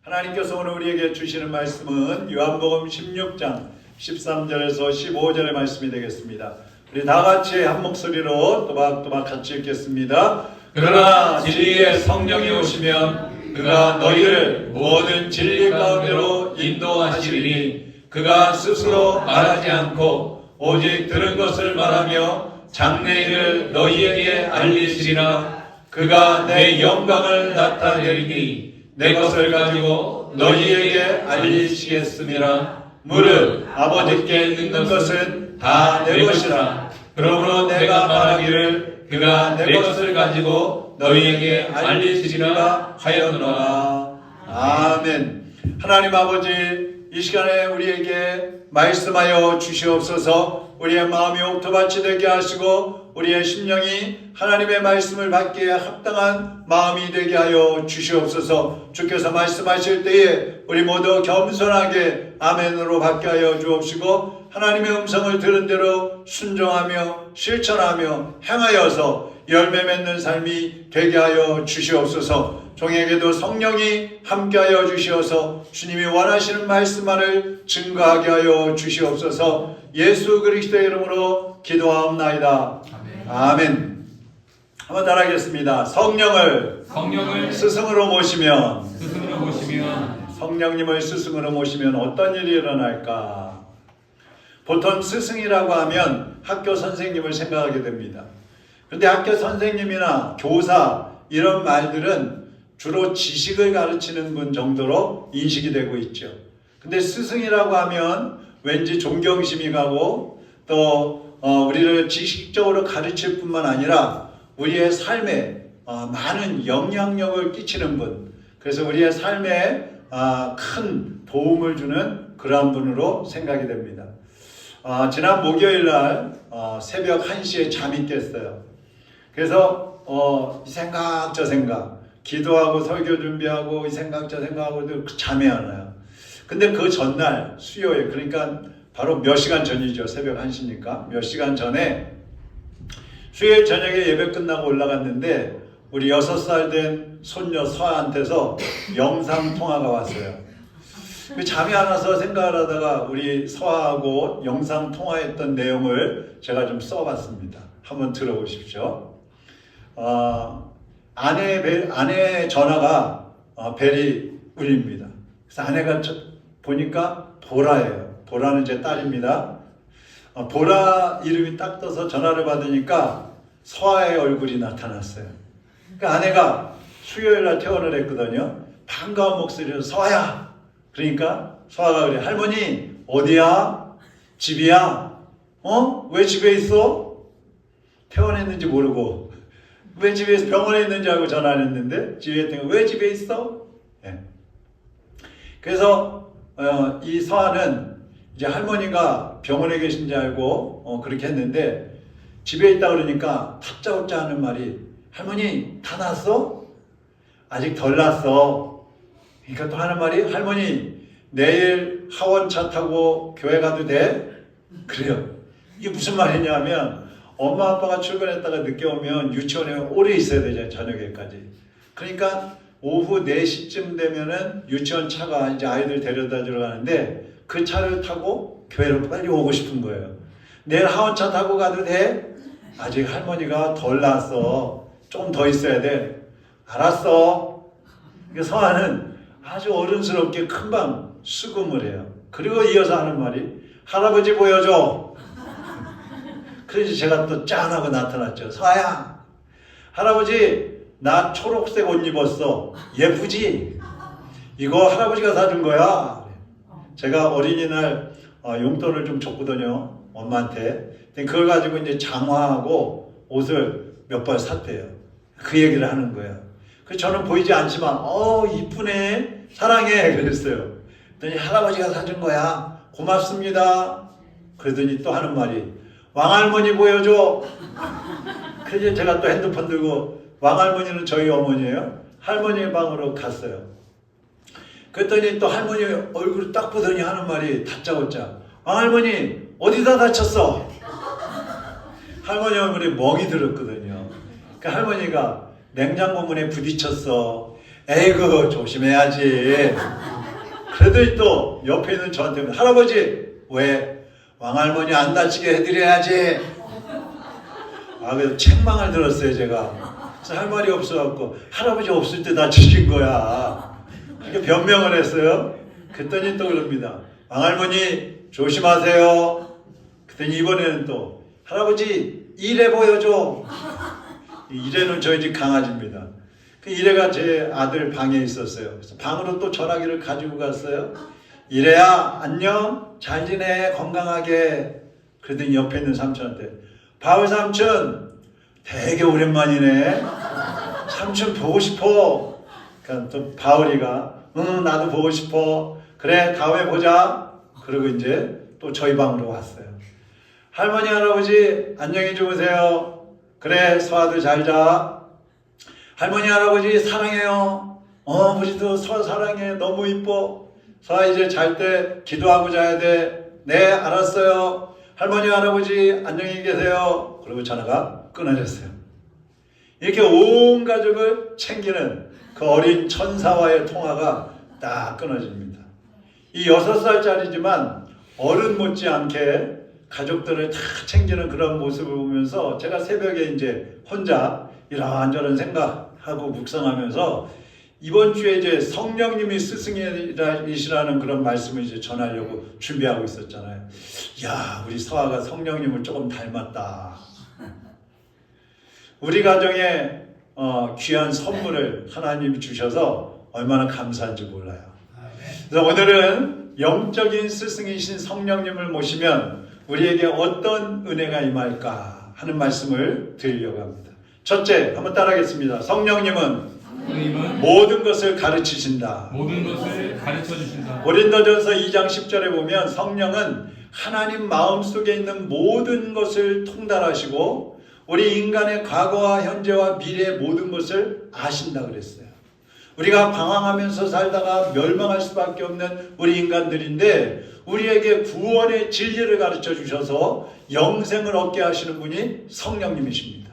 하나님께서 오늘 우리에게 주시는 말씀은 요한복음 16장 13절에서 15절의 말씀이 되겠습니다. 우리 다 같이 한 목소리로 또박또박 같이 읽겠습니다. 그러나 진리의 성령이 오시면 그가 너희를 모든 진리 가운데로 인도하시리니 그가 스스로 말하지 않고 오직 들은 것을 말하며 장래일을 너희에게 알리시리라. 그가 내 영광을 나타내리니 내 것을 가지고 너희에게 알리시겠음이라. 무릇 아버지께 있는 것은 다 내 것이라. 그러므로 내가 말하기를 그가 내 것을 가지고 너희에게 알리시리라 하였노라. 아멘. 하나님 아버지, 이 시간에 우리에게 말씀하여 주시옵소서. 우리의 마음이 옥토밭이 되게 하시고 우리의 심령이 하나님의 말씀을 받기에 합당한 마음이 되게 하여 주시옵소서. 주께서 말씀하실 때에 우리 모두 겸손하게 아멘으로 받게 하여 주옵시고 하나님의 음성을 들은 대로 순종하며 실천하며 행하여서 열매 맺는 삶이 되게 하여 주시옵소서. 종에게도 성령이 함께하여 주시어서 주님이 원하시는 말씀만을 증거하게 하여 주시옵소서. 예수 그리스도의 이름으로 기도하옵나이다. 아멘. 한번 따라하겠습니다. 성령을 스승으로 모시면 성령님을 스승으로 모시면 어떤 일이 일어날까? 보통 스승이라고 하면 학교 선생님을 생각하게 됩니다. 그런데 학교 선생님이나 교사 이런 말들은 주로 지식을 가르치는 분 정도로 인식이 되고 있죠. 근데 스승이라고 하면 왠지 존경심이 가고 또 우리를 지식적으로 가르칠 뿐만 아니라 우리의 삶에 많은 영향력을 끼치는 분, 그래서 우리의 삶에 큰 도움을 주는 그러한 분으로 생각이 됩니다. 지난 목요일 날 새벽 1시에 잠이 깼어요. 그래서 이 생각 저 생각, 기도하고 설교 준비하고 이 생각 저 생각하고 잠이 안 와요. 근데 그 전날 수요일, 그러니까 바로 몇 시간 전이죠. 새벽 1시니까 몇 시간 전에 수요일 저녁에 예배 끝나고 올라갔는데 우리 6살 된 손녀 서아한테서 영상 통화가 왔어요. 잠이 안 와서 생각을 하다가 우리 서아하고 영상 통화했던 내용을 제가 좀 써봤습니다. 한번 들어보십시오. 아내 전화가 벨이 울립니다. 그래서 아내가 보니까 보라예요. 보라는 제 딸입니다. 보라 이름이 딱 떠서 전화를 받으니까 서아의 얼굴이 나타났어요. 그러니까 아내가 수요일 날 퇴원을 했거든요. 반가운 목소리로 서아야. 그러니까 서아가 그래. 할머니 어디야? 집이야? 왜 집에 있어? 퇴원했는지 모르고 왜 집에 있어? 병원에 있는지 알고 전화를 했는데 집에 있더니 왜 집에 있어? 네. 그래서 이 서아는 이제 할머니가 병원에 계신지 알고 그렇게 했는데 집에 있다 그러니까 다짜고짜 하는 말이 할머니 다 났어? 아직 덜 났어. 그러니까 또 하는 말이 할머니 내일 하원차 타고 교회 가도 돼? 그래요. 이게 무슨 말이냐면 엄마 아빠가 출근했다가 늦게 오면 유치원에 오래 있어야 되잖아요. 저녁에까지. 그러니까 오후 4시쯤 되면은 유치원 차가 이제 아이들 데려다 주러 가는데 그 차를 타고 교회로 빨리 오고 싶은 거예요. 내일 하원차 타고 가도 돼? 아직 할머니가 덜 나왔어. 조금 더 있어야 돼. 알았어. 서아는 아주 어른스럽게 금방 수긍을 해요. 그리고 이어서 하는 말이 할아버지 보여줘. 그래서 제가 또 짠하고 나타났죠. 서아야, 할아버지 나 초록색 옷 입었어. 예쁘지? 이거 할아버지가 사준 거야. 제가 어린이날 용돈을 좀 줬거든요. 엄마한테. 그걸 가지고 이제 장화하고 옷을 몇 벌 샀대요. 그 얘기를 하는 거예요. 그래서 저는 보이지 않지만 이쁘네. 사랑해. 그랬어요. 그랬더니 할아버지가 사준 거야. 고맙습니다. 그러더니 또 하는 말이 왕할머니 보여줘. 그래서 제가 또 핸드폰 들고 왕할머니는 저희 어머니예요. 할머니 방으로 갔어요. 그랬더니 또 할머니 얼굴을 딱 보더니 하는 말이 다짜고짜 왕할머니 어디다 다쳤어? 할머니 얼굴에 멍이 들었거든요. 그 할머니가 냉장고 문에 부딪혔어. 에이그 조심해야지. 그러더니 또 옆에 있는 저한테 할아버지 왜 왕할머니 안 다치게 해드려야지. 그래서 책망을 들었어요 제가. 그래서 할 말이 없어갖고 할아버지 없을 때 다치신 거야. 그렇게 변명을 했어요. 그랬더니 또 그럽니다. 왕할머니 조심하세요. 그랬더니 이번에는 또 할아버지 이래 보여줘. 이래는 저희 집 강아지입니다. 그 이래가 제 아들 방에 있었어요. 그래서 방으로 또 전화기를 가지고 갔어요. 이래야 안녕 잘 지내 건강하게. 그러더니 옆에 있는 삼촌한테 바울 삼촌 되게 오랜만이네. 삼촌 보고 싶어. 그러니까 또 바울이가 응 나도 보고 싶어. 그래 다음에 보자. 그리고 이제 또 저희 방으로 왔어요. 할머니 할아버지 안녕히 주무세요. 그래 서아도 잘 자. 할머니 할아버지 사랑해요. 우리도 서아 사랑해. 너무 이뻐. 서아 이제 잘 때 기도하고 자야 돼. 네 알았어요. 할머니 할아버지 안녕히 계세요. 그리고 전화가 끊어졌어요. 이렇게 온 가족을 챙기는 그 어린 천사와의 통화가 딱 끊어집니다. 이 6살짜리지만 어른 못지않게 가족들을 다 챙기는 그런 모습을 보면서 제가 새벽에 이제 혼자 이런저런 생각하고 묵상하면서 이번 주에 이제 성령님이 스승이시라는 그런 말씀을 이제 전하려고 준비하고 있었잖아요. 야, 우리 서아가 성령님을 조금 닮았다. 우리 가정에 귀한 선물을 하나님이 주셔서 얼마나 감사한지 몰라요. 그래서 오늘은 영적인 스승이신 성령님을 모시면 우리에게 어떤 은혜가 임할까 하는 말씀을 드리려고 합니다. 첫째, 한번 따라하겠습니다. 성령님은 모든 것을 가르치신다. 모든 것을 가르쳐 주신다. 고린도전서 2장 10절에 보면 성령은 하나님 마음속에 있는 모든 것을 통달하시고 우리 인간의 과거와 현재와 미래의 모든 것을 아신다 그랬어요. 우리가 방황하면서 살다가 멸망할 수밖에 없는 우리 인간들인데 우리에게 구원의 진리를 가르쳐 주셔서 영생을 얻게 하시는 분이 성령님이십니다.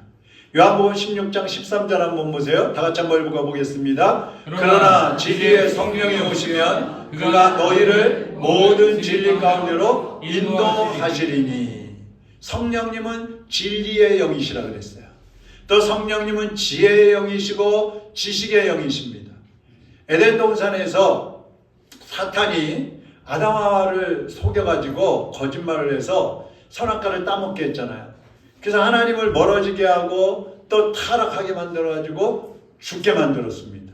요한복음 16장 13절 한번 보세요. 다 같이 한번 읽어 보겠습니다. 그러나 진리의 성령이 오시면 그가 너희를 모든 진리 가운데로 인도하시리니. 성령님은 진리의 영이시라 그랬어요. 또 성령님은 지혜의 영이시고 지식의 영이십니다. 에덴 동산에서 사탄이 아담하와를 속여가지고 거짓말을 해서 선악과를 따먹게 했잖아요. 그래서 하나님을 멀어지게 하고 또 타락하게 만들어가지고 죽게 만들었습니다.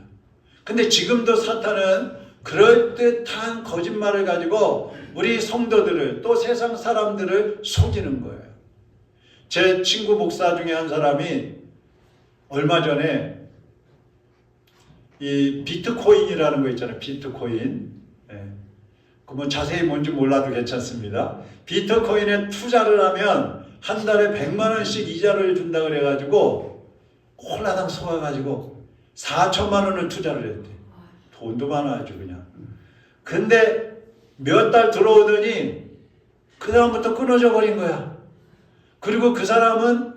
근데 지금도 사탄은 그럴듯한 거짓말을 가지고 우리 성도들을 또 세상 사람들을 속이는 거예요. 제 친구 목사 중에 한 사람이 얼마 전에 이 비트코인이라는 거 있잖아요. 비트코인. 그 뭐 자세히 뭔지 몰라도 괜찮습니다. 비트코인에 투자를 하면 한 달에 100만 원씩 이자를 준다 그래가지고 홀라당 속아가지고 4천만 원을 투자를 했대. 돈도 많아야죠 그냥. 근데 몇 달 들어오더니 그 다음부터 끊어져 버린 거야. 그리고 그 사람은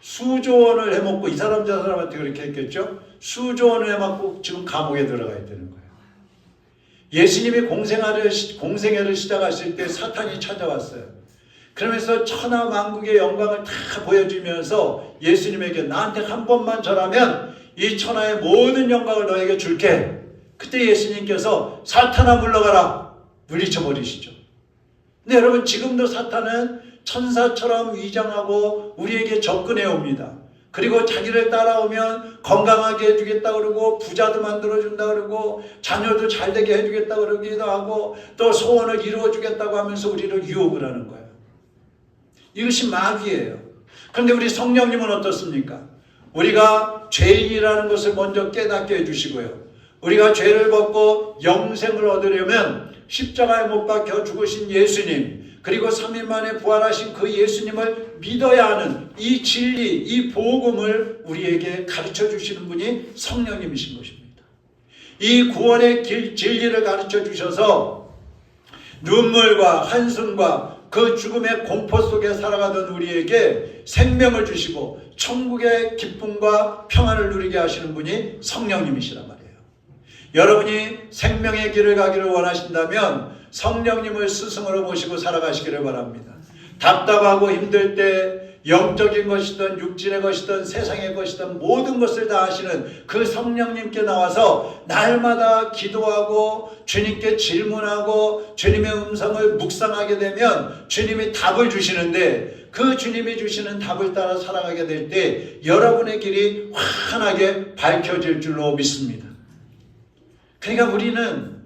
수조 원을 해먹고 이 사람 저 사람한테 그렇게 했겠죠. 수조 원을 해먹고 지금 감옥에 들어가 있다는 거예요. 예수님이 공생애를 시작하실 때 사탄이 찾아왔어요. 그러면서 천하 만국의 영광을 다 보여주면서 예수님에게 나한테 한 번만 절하면 이 천하의 모든 영광을 너에게 줄게. 그때 예수님께서 사탄아 물러가라 물리쳐 버리시죠. 근데 여러분 지금도 사탄은 천사처럼 위장하고 우리에게 접근해 옵니다. 그리고 자기를 따라오면 건강하게 해주겠다 그러고 부자도 만들어준다 그러고 자녀도 잘되게 해주겠다 그러기도 하고 또 소원을 이루어주겠다고 하면서 우리를 유혹을 하는 거예요. 이것이 마귀예요. 그런데 우리 성령님은 어떻습니까? 우리가 죄인이라는 것을 먼저 깨닫게 해주시고요. 우리가 죄를 벗고 영생을 얻으려면 십자가에 못 박혀 죽으신 예수님 그리고 3일 만에 부활하신 그 예수님을 믿어야 하는 이 진리, 이 복음을 우리에게 가르쳐 주시는 분이 성령님이신 것입니다. 이 구원의 진리를 가르쳐 주셔서 눈물과 한숨과 그 죽음의 공포 속에 살아가던 우리에게 생명을 주시고 천국의 기쁨과 평안을 누리게 하시는 분이 성령님이시란 말이에요. 여러분이 생명의 길을 가기를 원하신다면 성령님을 스승으로 모시고 살아가시기를 바랍니다. 답답하고 힘들 때 영적인 것이든 육신의 것이든 세상의 것이든 모든 것을 다 하시는 그 성령님께 나와서 날마다 기도하고 주님께 질문하고 주님의 음성을 묵상하게 되면 주님이 답을 주시는데, 그 주님이 주시는 답을 따라 살아가게 될 때 여러분의 길이 환하게 밝혀질 줄로 믿습니다. 그러니까 우리는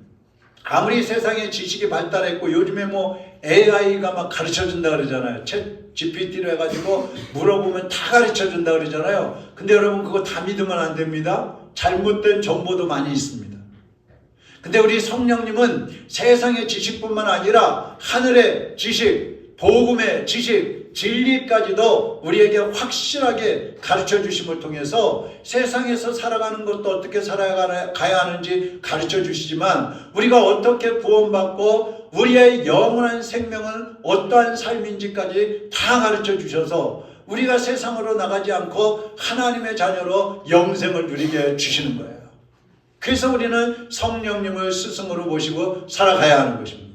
아무리 세상의 지식이 발달했고 요즘에 뭐 AI가 막 가르쳐준다 그러잖아요. 챗 GPT로 해가지고 물어보면 다 가르쳐준다 그러잖아요. 근데 여러분 그거 다 믿으면 안 됩니다. 잘못된 정보도 많이 있습니다. 근데 우리 성령님은 세상의 지식뿐만 아니라 하늘의 지식, 복음의 지식, 진리까지도 우리에게 확실하게 가르쳐 주심을 통해서 세상에서 살아가는 것도 어떻게 살아가야 하는지 가르쳐 주시지만, 우리가 어떻게 구원받고 우리의 영원한 생명은 어떠한 삶인지까지 다 가르쳐 주셔서 우리가 세상으로 나가지 않고 하나님의 자녀로 영생을 누리게 주시는 거예요. 그래서 우리는 성령님을 스승으로 모시고 살아가야 하는 것입니다.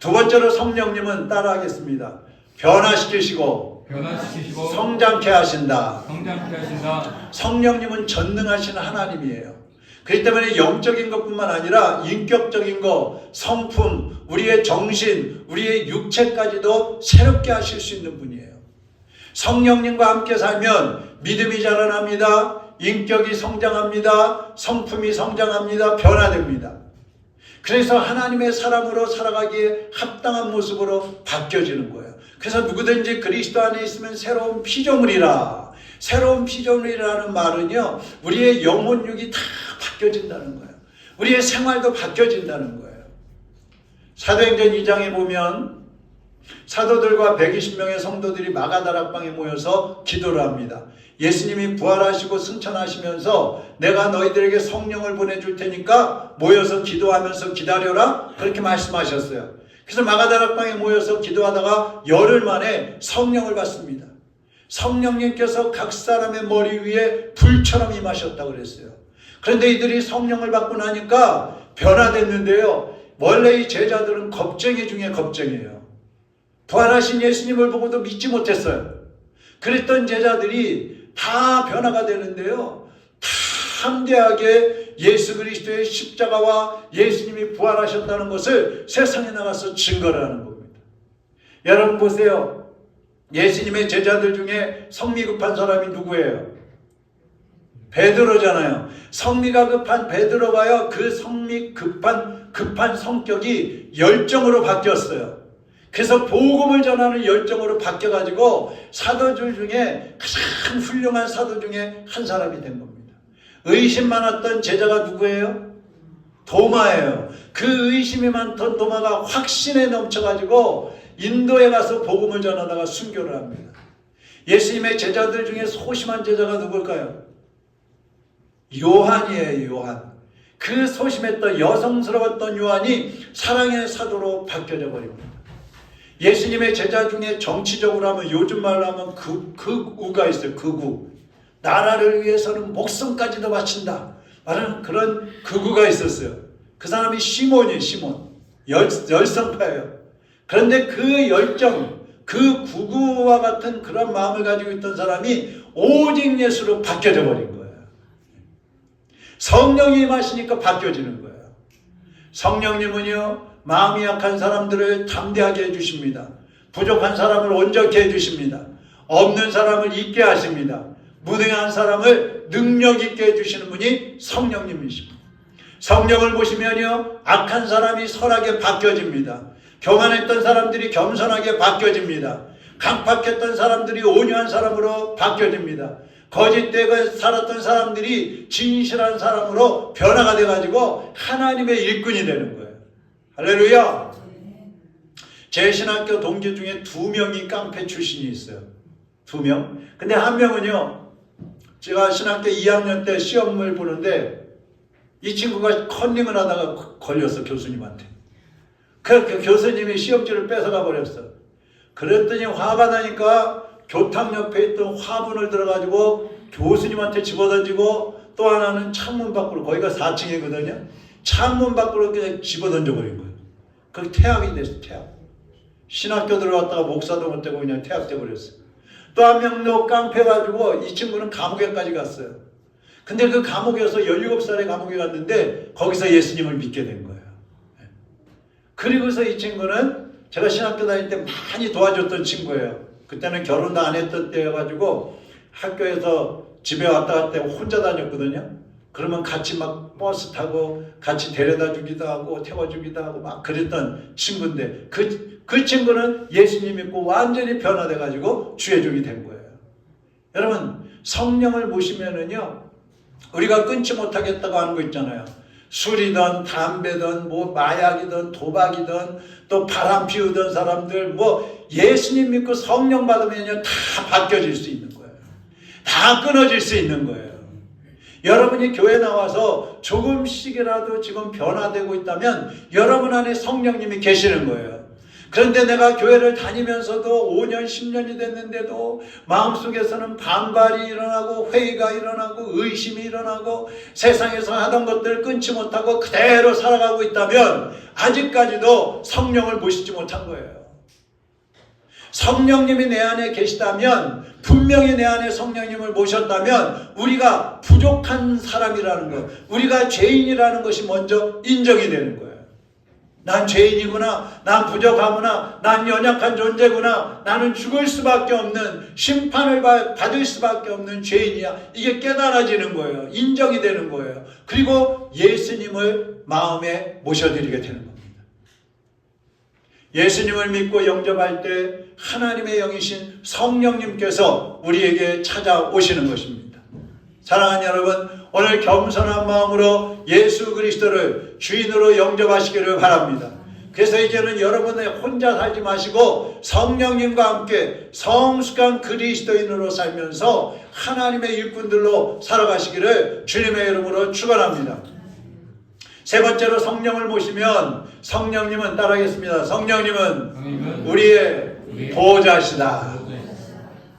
두 번째로 성령님은 따라하겠습니다. 변화시키시고 성장케 하신다. 성령님은 전능하신 하나님이에요. 그렇기 때문에 영적인 것뿐만 아니라 인격적인 것, 성품, 우리의 정신, 우리의 육체까지도 새롭게 하실 수 있는 분이에요. 성령님과 함께 살면 믿음이 자라납니다. 인격이 성장합니다. 성품이 성장합니다. 변화됩니다. 그래서 하나님의 사람으로 살아가기에 합당한 모습으로 바뀌어지는 거예요. 그래서 누구든지 그리스도 안에 있으면 새로운 피조물이라. 새로운 피조물이라는 말은요, 우리의 영혼육이 다 바뀌어진다는 거예요. 우리의 생활도 바뀌어진다는 거예요. 사도행전 2장에 보면 사도들과 120명의 성도들이 마가다락방에 모여서 기도를 합니다. 예수님이 부활하시고 승천하시면서 내가 너희들에게 성령을 보내줄 테니까 모여서 기도하면서 기다려라, 그렇게 말씀하셨어요. 그래서 마가다락방에 모여서 기도하다가 열흘 만에 성령을 받습니다. 성령님께서 각 사람의 머리 위에 불처럼 임하셨다고 그랬어요. 그런데 이들이 성령을 받고 나니까 변화됐는데요, 원래 이 제자들은 겁쟁이 중에 겁쟁이에요. 부활하신 예수님을 보고도 믿지 못했어요. 그랬던 제자들이 다 변화가 되는데요, 담대하게 예수 그리스도의 십자가와 예수님이 부활하셨다는 것을 세상에 나가서 증거를 하는 겁니다. 여러분 보세요. 예수님의 제자들 중에 성미 급한 사람이 누구예요? 베드로잖아요. 성미가 급한 베드로가요, 그 성미 급한 성격이 열정으로 바뀌었어요. 그래서 복음을 전하는 열정으로 바뀌어가지고 사도들 중에 가장 훌륭한 사도 중에 한 사람이 된 겁니다. 의심 많았던 제자가 누구예요? 도마예요. 그 의심이 많던 도마가 확신에 넘쳐가지고 인도에 가서 복음을 전하다가 순교를 합니다. 예수님의 제자들 중에 소심한 제자가 누굴까요? 요한이에요. 요한. 그 소심했던 여성스러웠던 요한이 사랑의 사도로 바뀌어져 버립니다. 예수님의 제자 중에 정치적으로 하면, 요즘 말로 하면 극우가 있어요. 극우. 나라를 위해서는 목숨까지도 바친다 말하는 그런 극우가 있었어요. 그 사람이 시몬이에요. 시몬. 열성파예요. 그런데 그 열정, 그 극우와 같은 그런 마음을 가지고 있던 사람이 오직 예수로 바뀌어져 버린 거예요. 성령이 임하시니까 바뀌어지는 거예요. 성령님은요, 마음이 약한 사람들을 담대하게 해주십니다. 부족한 사람을 온전케 해주십니다. 없는 사람을 있게 하십니다. 무능한 사람을 능력 있게 해주시는 분이 성령님이십니다. 성령을 보시면요, 악한 사람이 선하게 바뀌어집니다. 교만했던 사람들이 겸손하게 바뀌어집니다. 강팍했던 사람들이 온유한 사람으로 바뀌어집니다. 거짓되게 살았던 사람들이 진실한 사람으로 변화가 돼가지고 하나님의 일꾼이 되는 거예요. 할렐루야. 제 신학교 동기 중에 2명이 깡패 출신이 있어요. 2명. 근데 한 명은요, 제가 신학교 2학년 때 시험을 보는데 이 친구가 컨닝을 하다가 걸렸어, 교수님한테. 그 교수님이 시험지를 뺏어가 버렸어. 그랬더니 화가 나니까 교탁 옆에 있던 화분을 들어가지고 교수님한테 집어던지고 또 하나는 창문 밖으로, 거기가 4층이거든요. 창문 밖으로 그냥 집어 던져버린 거예요. 그게 퇴학이 됐어요. 퇴학. 신학교 들어왔다가 목사도 못되고 그냥 퇴학돼 버렸어요. 또 한 명도 깡패 가지고 이 친구는 감옥에까지 갔어요. 근데 그 감옥에서 17살의 감옥에 갔는데 거기서 예수님을 믿게 된 거예요. 그리고서 이 친구는 제가 신학교 다닐 때 많이 도와줬던 친구예요. 그때는 결혼도 안 했던 때여가지고 학교에서 집에 왔다 갔다 혼자 다녔거든요. 그러면 같이 막 버스 타고 같이 데려다 주기도 하고 태워주기도 하고 막 그랬던 친구인데 그 친구는 예수님 믿고 완전히 변화돼가지고 주의 종이 된 거예요. 여러분, 성령을 모시면은요, 우리가 끊지 못하겠다고 하는 거 있잖아요. 술이든 담배든 뭐 마약이든 도박이든 또 바람 피우던 사람들 뭐 예수님 믿고 성령 받으면요 다 바뀌어질 수 있는 거예요. 다 끊어질 수 있는 거예요. 여러분이 교회 나와서 조금씩이라도 지금 변화되고 있다면 여러분 안에 성령님이 계시는 거예요. 그런데 내가 교회를 다니면서도 5년, 10년이 됐는데도 마음속에서는 반발이 일어나고 회의가 일어나고 의심이 일어나고 세상에서 하던 것들을 끊지 못하고 그대로 살아가고 있다면 아직까지도 성령을 모시지 못한 거예요. 성령님이 내 안에 계시다면, 분명히 내 안에 성령님을 모셨다면 우리가 부족한 사람이라는 것, 우리가 죄인이라는 것이 먼저 인정이 되는 거예요. 난 죄인이구나, 난 부족하구나, 난 연약한 존재구나, 나는 죽을 수밖에 없는, 심판을 받을 수밖에 없는 죄인이야. 이게 깨달아지는 거예요. 인정이 되는 거예요. 그리고 예수님을 마음에 모셔드리게 되는 겁니다. 예수님을 믿고 영접할 때 하나님의 영이신 성령님께서 우리에게 찾아오시는 것입니다. 사랑하는 여러분, 오늘 겸손한 마음으로 예수 그리스도를 주인으로 영접하시기를 바랍니다. 그래서 이제는 여러분이 혼자 살지 마시고 성령님과 함께 성숙한 그리스도인으로 살면서 하나님의 일꾼들로 살아가시기를 주님의 이름으로 축원합니다. 세 번째로 성령을 모시면 성령님은 따라하겠습니다. 성령님은 우리의 보호자시다.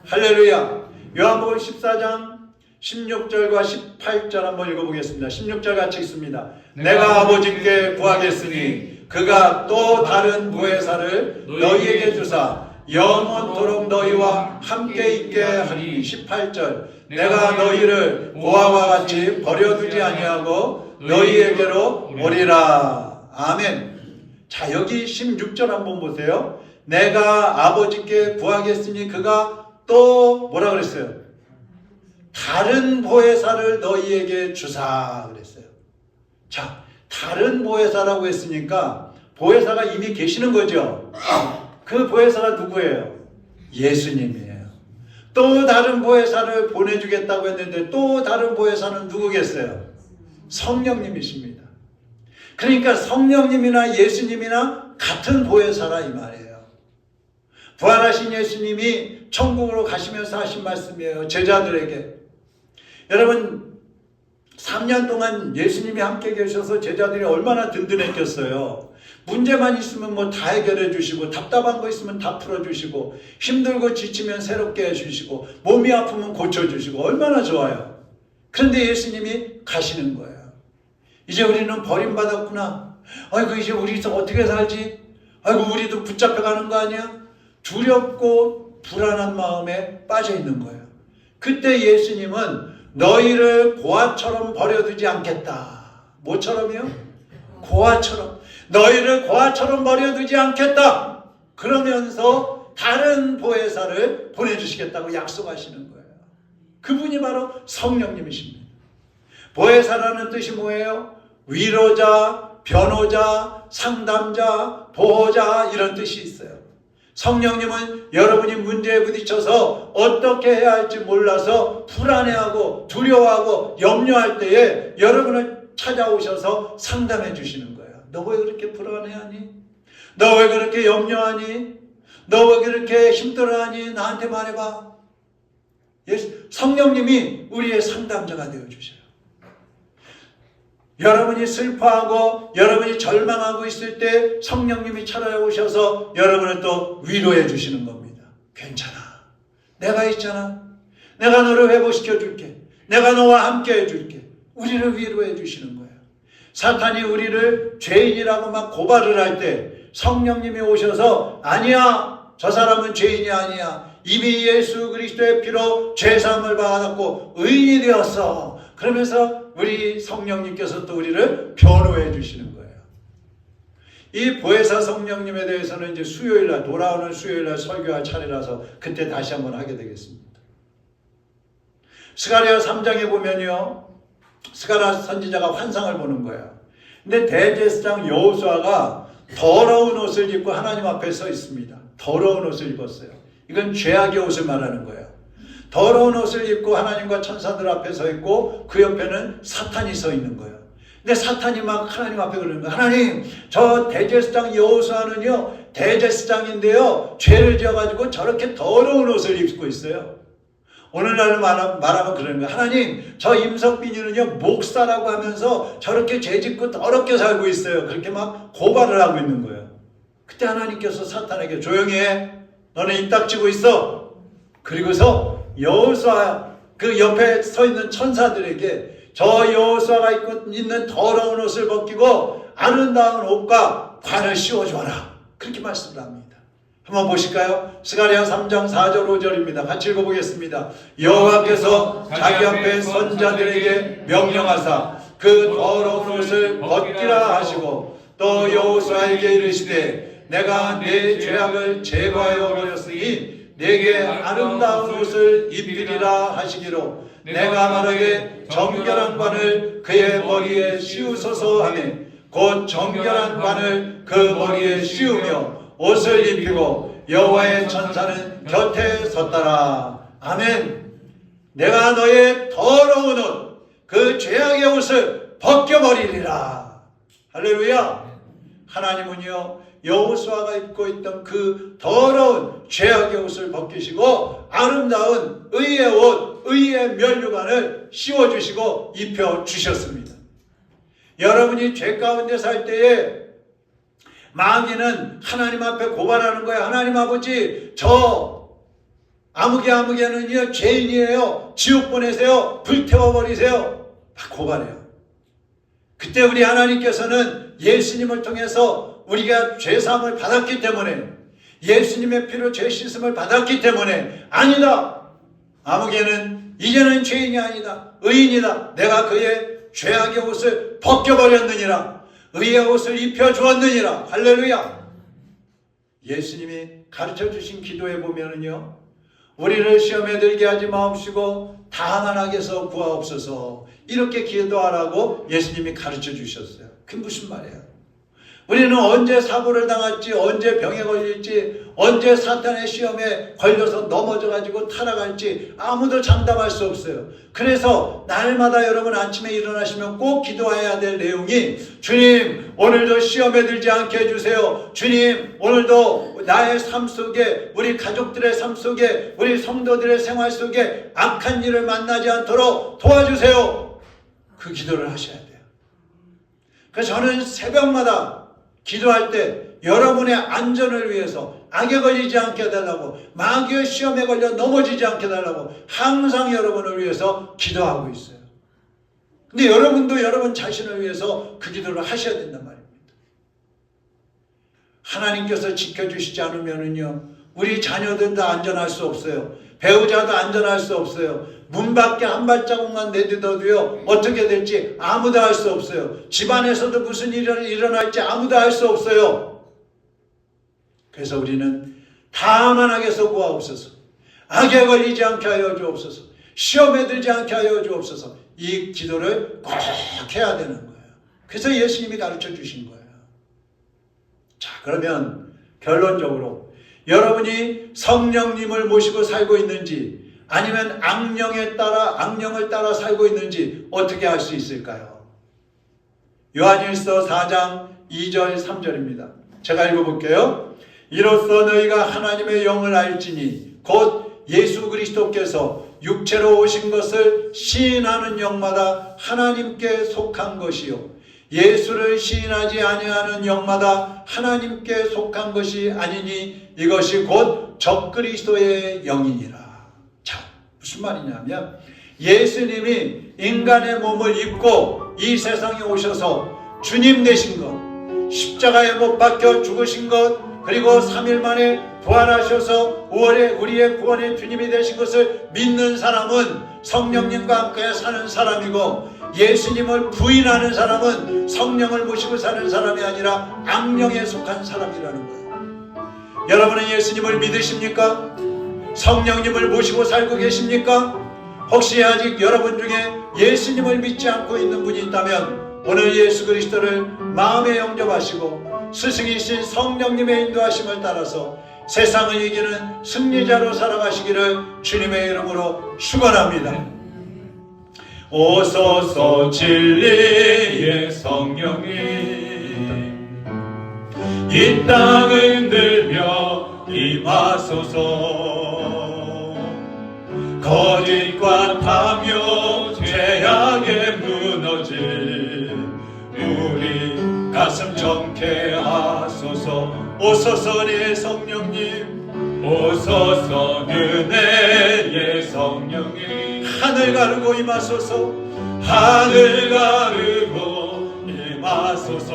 할렐루야. 요한복음 14장 16절과 18절 한번 읽어보겠습니다. 16절 같이 읽습니다. 내가 아버지께 구하겠으니 그가 또 다른 보혜사를 너희에게 주사 영원토록 너희와 함께 있게 하니. 18절 내가 너희를 보아와 같이 버려두지 아니하고 너희에게로 오리라. 아멘. 자, 여기 16절 한번 보세요. 내가 아버지께 구하겠으니 그가 또 뭐라 그랬어요? 다른 보혜사를 너희에게 주사 그랬어요. 자, 다른 보혜사라고 했으니까 보혜사가 이미 계시는 거죠. 그 보혜사가 누구예요? 예수님이에요. 또 다른 보혜사를 보내주겠다고 했는데 또 다른 보혜사는 누구겠어요? 성령님이십니다. 그러니까 성령님이나 예수님이나 같은 보혜사라 이 말이에요. 부활하신 예수님이 천국으로 가시면서 하신 말씀이에요. 제자들에게. 여러분, 3년 동안 예수님이 함께 계셔서 제자들이 얼마나 든든했겠어요. 문제만 있으면 뭐 다 해결해 주시고, 답답한 거 있으면 다 풀어 주시고, 힘들고 지치면 새롭게 해 주시고, 몸이 아프면 고쳐 주시고, 얼마나 좋아요. 그런데 예수님이 가시는 거예요. 이제 우리는 버림받았구나. 아이고, 이제 우리서 어떻게 살지? 아이고, 우리도 붙잡혀가는 거 아니야? 두렵고 불안한 마음에 빠져 있는 거예요. 그때 예수님은 너희를 고아처럼 버려두지 않겠다. 뭐처럼요? 고아처럼. 너희를 고아처럼 버려두지 않겠다. 그러면서 다른 보혜사를 보내주시겠다고 약속하시는 거예요. 그분이 바로 성령님이십니다. 보혜사라는 뜻이 뭐예요? 위로자, 변호자, 상담자, 보호자 이런 뜻이 있어요. 성령님은 여러분이 문제에 부딪혀서 어떻게 해야 할지 몰라서 불안해하고 두려워하고 염려할 때에 여러분을 찾아오셔서 상담해 주시는 거예요. 너 왜 그렇게 불안해하니? 너 왜 그렇게 염려하니? 너 왜 그렇게 힘들어하니? 나한테 말해봐. 성령님이 우리의 상담자가 되어주셔요. 여러분이 슬퍼하고 여러분이 절망하고 있을 때 성령님이 찾아오셔서 여러분을 또 위로해 주시는 겁니다. 괜찮아. 내가 있잖아. 내가 너를 회복시켜 줄게. 내가 너와 함께 해줄게. 우리를 위로해 주시는 거예요. 사탄이 우리를 죄인이라고 막 고발을 할 때 성령님이 오셔서 아니야, 저 사람은 죄인이 아니야. 이미 예수 그리스도의 피로 죄사함을 받았고 의인이 되었어. 그러면서 우리 성령님께서 또 우리를 변호해 주시는 거예요. 이 보혜사 성령님에 대해서는 이제 수요일날, 돌아오는 수요일날 설교할 차례라서 그때 다시 한번 하게 되겠습니다. 스가랴 3장에 보면요, 스가랴 선지자가 환상을 보는 거예요. 근데 대제사장 여호수아가 더러운 옷을 입고 하나님 앞에 서 있습니다. 더러운 옷을 입었어요. 이건 죄악의 옷을 말하는 거예요. 더러운 옷을 입고 하나님과 천사들 앞에 서 있고 그 옆에는 사탄이 서 있는 거예요. 근데 사탄이 막 하나님 앞에 그러는 거예요. 하나님, 저 대제사장 여호수아는요, 대제사장인데요, 죄를 지어가지고 저렇게 더러운 옷을 입고 있어요. 오늘날 말하면 그러는 거예요. 하나님, 저 임석빈이는요, 목사라고 하면서 저렇게 죄짓고 더럽게 살고 있어요. 그렇게 막 고발을 하고 있는 거예요. 그때 하나님께서 사탄에게 조용히 해. 너는 입 닥치고 있어. 그리고서 여호수아 그 옆에 서 있는 천사들에게 저 여호수아가 입고 있는 더러운 옷을 벗기고 아름다운 옷과 관을 씌워줘라. 그렇게 말씀을 합니다. 한번 보실까요? 스가랴 3장 4절 5절입니다. 같이 읽어보겠습니다. 여호와께서 자기 앞에 선자들에게 명령하사 그 더러운 옷을 벗기라 하시고 또 여호수아에게 이르시되 내가 내 죄악을 제거하여 버렸으니 내게 아름다운 옷을 입히리라 하시기로 내가 말하되 정결한 관을 그의 머리에 씌우소서 하매 곧 정결한 관을 그 머리에 씌우며 옷을 입히고 여호와의 천사는 곁에 섰더라. 아멘. 내가 너의 더러운 옷, 그 죄악의 옷을 벗겨버리리라. 할렐루야. 하나님은요, 여호수아가 입고 있던 그 더러운 죄악의 옷을 벗기시고 아름다운 의의 옷, 의의 면류관을 씌워주시고 입혀주셨습니다. 여러분이 죄 가운데 살 때에 마귀는 하나님 앞에 고발하는 거예요. 하나님 아버지, 저 아무개는요 죄인이에요. 지옥 보내세요. 불태워버리세요. 막 고발해요. 그때 우리 하나님께서는 예수님을 통해서 우리가 죄사함을 받았기 때문에, 예수님의 피로 죄 씻음을 받았기 때문에 아니다, 아무개는 이제는 죄인이 아니다, 의인이다. 내가 그의 죄악의 옷을 벗겨버렸느니라, 의의 옷을 입혀주었느니라. 할렐루야. 예수님이 가르쳐주신 기도에 보면은요, 우리를 시험에 들게 하지 마옵시고 다만 악에서 구하옵소서, 이렇게 기도하라고 예수님이 가르쳐 주셨어요. 그게 무슨 말이에요? 우리는 언제 사고를 당할지, 언제 병에 걸릴지, 언제 사탄의 시험에 걸려서 넘어져가지고 타락할지 아무도 장담할 수 없어요. 그래서 날마다 여러분 아침에 일어나시면 꼭 기도해야 될 내용이, 주님 오늘도 시험에 들지 않게 해주세요. 주님 오늘도 나의 삶 속에, 우리 가족들의 삶 속에, 우리 성도들의 생활 속에 악한 일을 만나지 않도록 도와주세요. 그 기도를 하셔야 돼요. 그래서 저는 새벽마다 기도할 때 여러분의 안전을 위해서, 악에 걸리지 않게 해달라고, 마귀의 시험에 걸려 넘어지지 않게 해달라고 항상 여러분을 위해서 기도하고 있어요. 근데 여러분도 여러분 자신을 위해서 그 기도를 하셔야 된단 말입니다. 하나님께서 지켜주시지 않으면은요, 우리 자녀들도 안전할 수 없어요. 배우자도 안전할 수 없어요. 문 밖에 한 발자국만 내딛어도요, 어떻게 될지 아무도 알 수 없어요. 집안에서도 무슨 일이 일어날지 아무도 알 수 없어요. 그래서 우리는 다만 악에서 구하옵소서, 악에 걸리지 않게 하여 주옵소서, 시험에 들지 않게 하여 주옵소서, 이 기도를 꼭 해야 되는 거예요. 그래서 예수님이 가르쳐 주신 거예요. 자, 그러면 결론적으로 여러분이 성령님을 모시고 살고 있는지, 아니면 악령을 따라 살고 있는지 어떻게 알 수 있을까요? 요한일서 4장 2절 3절입니다. 제가 읽어볼게요. 이로써 너희가 하나님의 영을 알지니 곧 예수 그리스도께서 육체로 오신 것을 시인하는 영마다 하나님께 속한 것이요, 예수를 시인하지 아니하는 영마다 하나님께 속한 것이 아니니 이것이 곧 적그리스도의 영이니라. 자, 무슨 말이냐면 예수님이 인간의 몸을 입고 이 세상에 오셔서 주님 되신 것, 십자가에 못 박혀 죽으신 것, 그리고 3일 만에 부활하셔서 우리의 구원의 주님이 되신 것을 믿는 사람은 성령님과 함께 사는 사람이고, 예수님을 부인하는 사람은 성령을 모시고 사는 사람이 아니라 악령에 속한 사람이라는 거예요. 여러분은 예수님을 믿으십니까? 성령님을 모시고 살고 계십니까? 혹시 아직 여러분 중에 예수님을 믿지 않고 있는 분이 있다면 오늘 예수 그리스도를 마음에 영접하시고 스승이신 성령님의 인도하심을 따라서 세상을 이기는 승리자로 살아가시기를 주님의 이름으로 축원합니다. 오소서 진리의 성령님, 이 땅을 흔들며 임하소서. 거짓과 탐욕 죄악에 무너진 우리 가슴 정케 하소서. 오소서 내 성령님, 오소서 은혜의 성령님, 하늘 가르고 임하소서. 하늘 가르고 임하소서.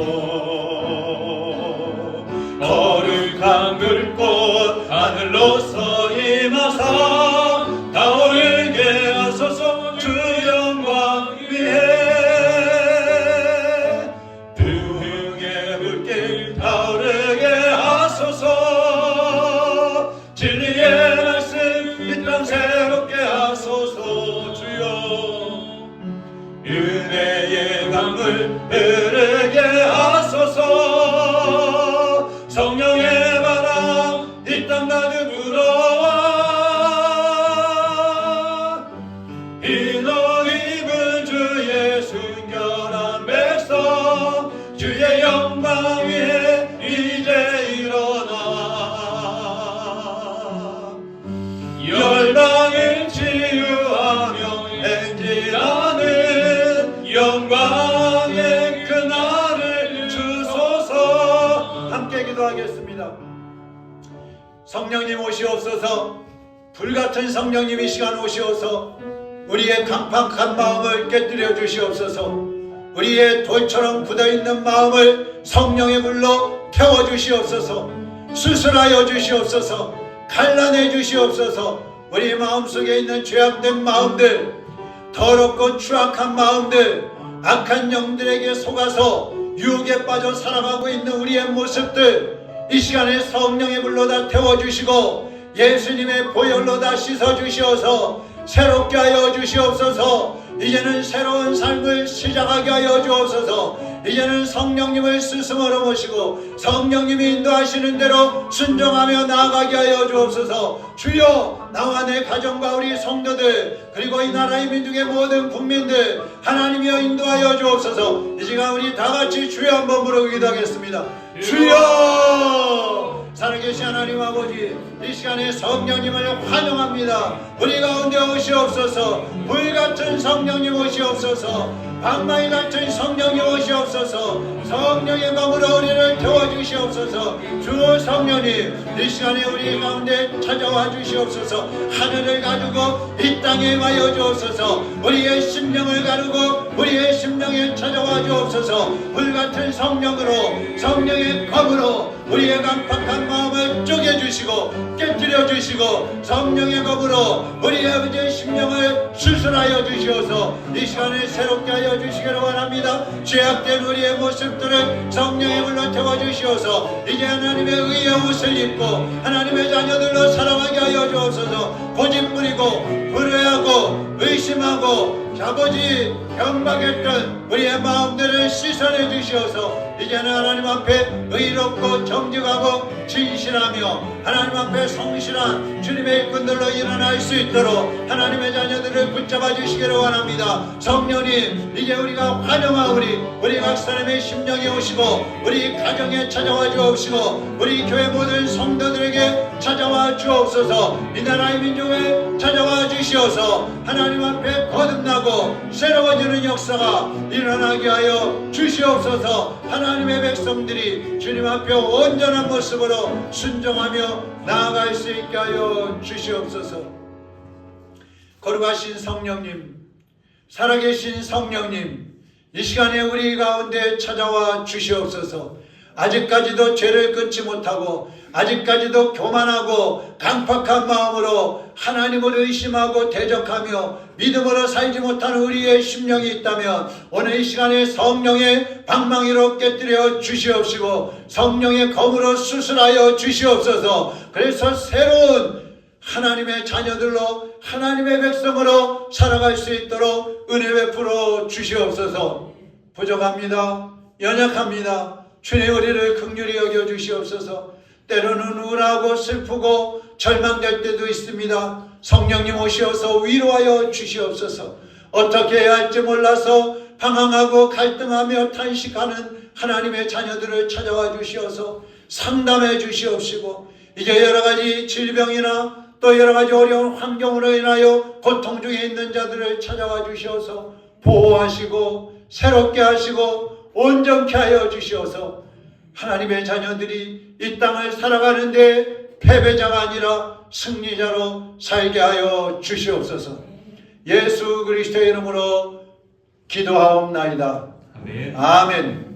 거룩한 불꽃 하늘로서 임하사 타오르게 하소서. 주 영광 위에 부흥의 불길 타오르게 하소서. 진리의 말씀 이 땅 새롭게 하소서. 주여 은혜의 강물 흐르게 하소서. 성령의 바람 이 땅 가득 불어와 흰옷 입은 주의 순결한 백성, 주의 영광 위에 이제 일어나 열방을 치유하며 행진하는 영광의 그날을 주소서. 함께 기도하겠습니다. 성령님 오시옵소서. 불같은 성령님 이 시간 오시옵소서. 우리의 강팍한 마음을 깨뜨려 주시옵소서. 우리의 돌처럼 굳어있는 마음을 성령의 불로 태워주시옵소서. 수술하여 주시옵소서. 갈라내 주시옵소서. 우리 마음속에 있는 죄악된 마음들, 더럽고 추악한 마음들, 악한 영들에게 속아서 유혹에 빠져 살아가고 있는 우리의 모습들, 이 시간에 성령의 불로 다 태워주시고 예수님의 보혈로 다 씻어주시어서 새롭게 하여 주시옵소서. 이제는 새로운 삶을 시작하게 하여 주옵소서. 이제는 성령님을 스승으로 모시고 성령님이 인도하시는 대로 순종하며 나아가게 하여 주옵소서. 주여, 나와 내 가정과 우리 성도들 그리고 이 나라의 민족의 모든 국민들 하나님이여 인도하여 주옵소서. 이 시간 우리 다같이 주여 한번 부르고 기도하겠습니다. 주여! 살아계신 하나님 아버지, 이 시간에 성령님을 환영합니다. 우리 가운데 오시옵소서. 불같은 성령님 오시옵소서. 방망이 같은 성령님 오시옵소서. 성령의 검으로 우리를 태워주시옵소서. 주 성령님, 이 시간에 우리 가운데 찾아와 주시옵소서. 하늘을 가지고 이 땅에 임하여 주옵소서. 우리의 심령을 가르고 우리의 심령에 찾아와 주옵소서. 불같은 성령으로, 성령의 검으로 우리의 강팍한 마음을 쪼개주시고 깨뜨려주시고 성령의 검으로 우리의 아버지의 심령을 수술하여 주시어서 이 시간에 새롭게 하여 주시기를 원합니다. 죄악된 우리의 모습들을 성령의 불로 태워주시어서 이제 하나님의 의의 옷을 입고 하나님의 자녀들로 살아가게 하여 주옵소서. 고집 부리고 불의하고 의심하고 아버지 경박했던 우리의 마음들을 씻어내 주시어서 이제는 하나님 앞에 의롭고 정직하고 진실하며 하나님 앞에 성실한 주님의 일꾼들로 일어날 수 있도록 하나님의 자녀들을 붙잡아 주시기를 원합니다. 성령님, 이제 우리가 환영하오리. 우리 각 사람의 심령에 오시고 우리 가정에 찾아와 주옵시고 우리 교회 모든 성도들에게 찾아와 주옵소서. 이 나라의 민족에 찾아와 주시어서 하나님 앞에 거듭나고 새로워지는 역사가 일어나게 하여 주시옵소서. 하나님의 백성들이 주님 앞에 온전한 모습으로 순종하며 나아갈 수 있게 하여 주시옵소서. 거룩하신 성령님, 살아계신 성령님, 이 시간에 우리 가운데 찾아와 주시옵소서. 아직까지도 죄를 끊지 못하고 아직까지도 교만하고 강팍한 마음으로 하나님을 의심하고 대적하며 믿음으로 살지 못하는 우리의 심령이 있다면 오늘 이 시간에 성령의 방망이로 깨뜨려 주시옵시고 성령의 검으로 수술하여 주시옵소서. 그래서 새로운 하나님의 자녀들로 하나님의 백성으로 살아갈 수 있도록 은혜 베풀어 주시옵소서. 부족합니다. 연약합니다. 주님 우리를 긍휼히 여겨 주시옵소서. 때로는 우울하고 슬프고 절망될 때도 있습니다. 성령님 오시어서 위로하여 주시옵소서. 어떻게 해야 할지 몰라서 방황하고 갈등하며 탄식하는 하나님의 자녀들을 찾아와 주시어서 상담해 주시옵시고 이제 여러 가지 질병이나 또 여러 가지 어려운 환경으로 인하여 고통 중에 있는 자들을 찾아와 주시어서 보호하시고 새롭게 하시고 온전케 하여 주시어서 하나님의 자녀들이 이 땅을 살아가는데 패배자가 아니라 승리자로 살게 하여 주시옵소서. 예수 그리스도의 이름으로 기도하옵나이다. 아멘. 아멘.